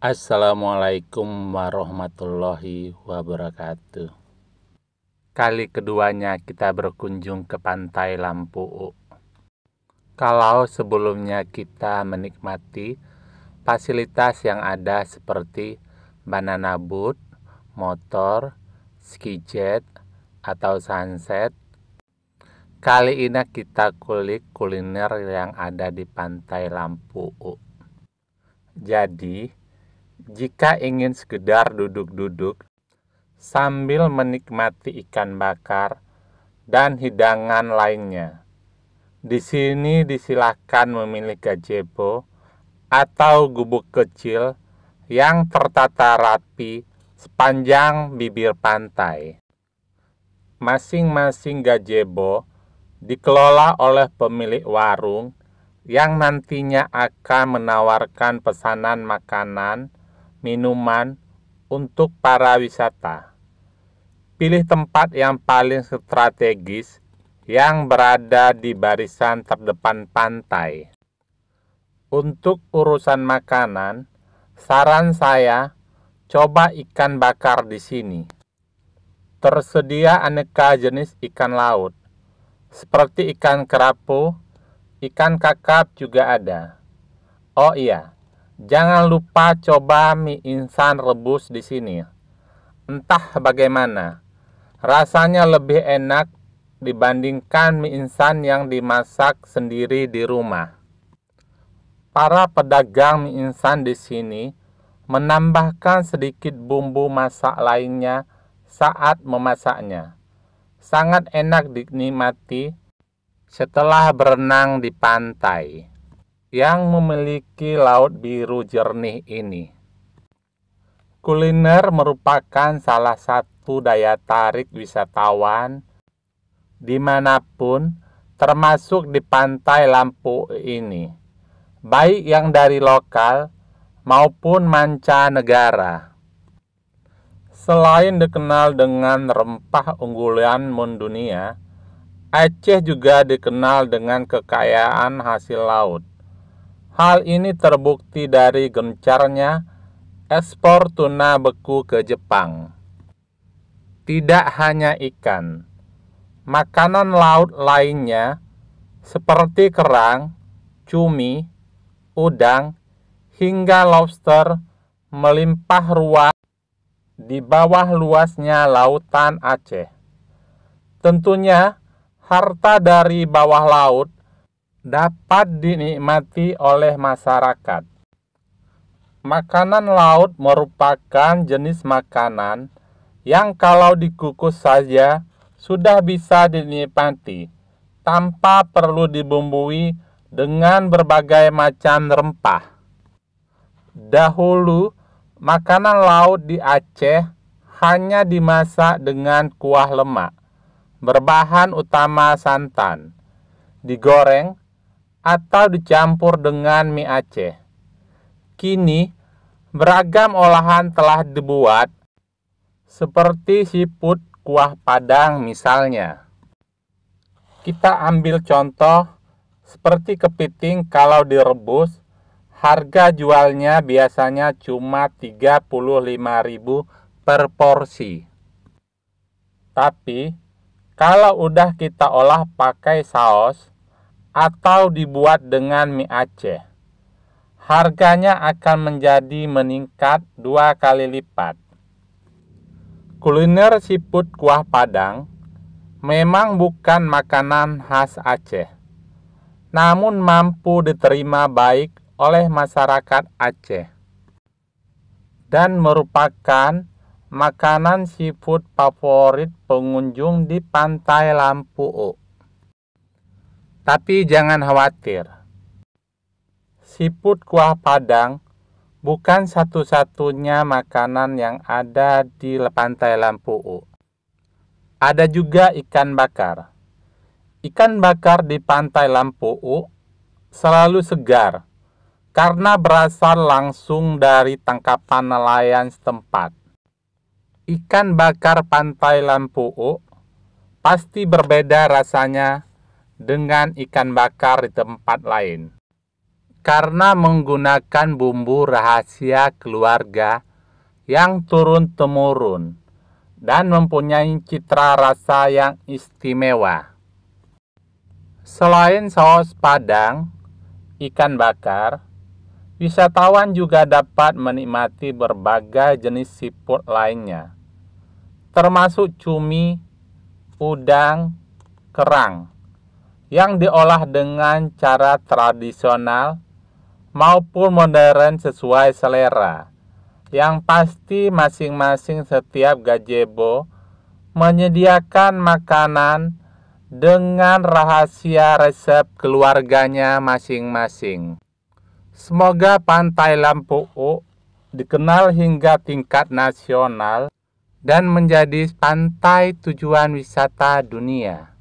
Assalamualaikum warahmatullahi wabarakatuh. Kali keduanya kita berkunjung ke Pantai Lampu'u. Kalau sebelumnya kita menikmati fasilitas yang ada seperti banana boat, motor, ski jet, atau sunset, kali ini kita kulik kuliner yang ada di Pantai Lampu'u. Jadi, jika ingin sekedar duduk-duduk sambil menikmati ikan bakar dan hidangan lainnya, di sini disilahkan memilih gazebo atau gubuk kecil yang tertata rapi sepanjang bibir pantai. Masing-masing gazebo dikelola oleh pemilik warung yang nantinya akan menawarkan pesanan makanan, minuman untuk para wisata. Pilih tempat yang paling strategis yang berada di barisan terdepan pantai. Untuk urusan makanan, saran saya coba ikan bakar di sini. Tersedia aneka jenis ikan laut, seperti ikan kerapu, ikan kakap juga ada. Oh iya, jangan lupa coba mie instan rebus di sini. Entah bagaimana, rasanya lebih enak dibandingkan mie instan yang dimasak sendiri di rumah. Para pedagang mie instan di sini menambahkan sedikit bumbu masak lainnya saat memasaknya. Sangat enak dinikmati setelah berenang di pantai yang memiliki laut biru jernih ini. Kuliner merupakan salah satu daya tarik wisatawan dimanapun, termasuk di Pantai Lampu'u ini, baik yang dari lokal maupun mancanegara. Selain dikenal dengan rempah unggulan mendunia, Aceh juga dikenal dengan kekayaan hasil laut. Hal ini terbukti dari gencarnya ekspor tuna beku ke Jepang. Tidak hanya ikan, makanan laut lainnya seperti kerang, cumi, udang, hingga lobster melimpah ruah di bawah luasnya lautan Aceh. Tentunya, harta dari bawah laut dapat dinikmati oleh masyarakat. Makanan laut merupakan jenis makanan yang kalau dikukus saja sudah bisa dinikmati tanpa perlu dibumbui dengan berbagai macam rempah. Dahulu, makanan laut di Aceh hanya dimasak dengan kuah lemak berbahan utama santan, digoreng, atau dicampur dengan mie Aceh. Kini, beragam olahan telah dibuat, seperti siput kuah padang misalnya. Kita ambil contoh, seperti kepiting kalau direbus, harga jualnya biasanya cuma 35.000 per porsi. Tapi, kalau udah kita olah pakai saus atau dibuat dengan mie Aceh, harganya akan meningkat 2 kali lipat. Kuliner siput kuah padang memang bukan makanan khas Aceh, namun mampu diterima baik oleh masyarakat Aceh dan merupakan makanan seafood favorit pengunjung di Pantai Lampu'u. Tapi jangan khawatir, seafood kuah padang bukan satu-satunya makanan yang ada di Pantai Lampu'u. Ada juga ikan bakar. Ikan bakar di Pantai Lampu'u selalu segar karena berasal langsung dari tangkapan nelayan setempat. Ikan bakar Pantai Lampu'u pasti berbeda rasanya dengan ikan bakar di tempat lain. karena menggunakan bumbu rahasia keluarga yang turun-temurun dan mempunyai citra rasa yang istimewa. Selain saus Padang, ikan bakar, wisatawan juga dapat menikmati berbagai jenis seafood lainnya, termasuk cumi, udang, kerang, yang diolah dengan cara tradisional maupun modern sesuai selera. Yang pasti masing-masing setiap gazebo menyediakan makanan dengan rahasia resep keluarganya masing-masing. Semoga Pantai Lampuuk dikenal hingga tingkat nasional dan menjadi pantai tujuan wisata dunia.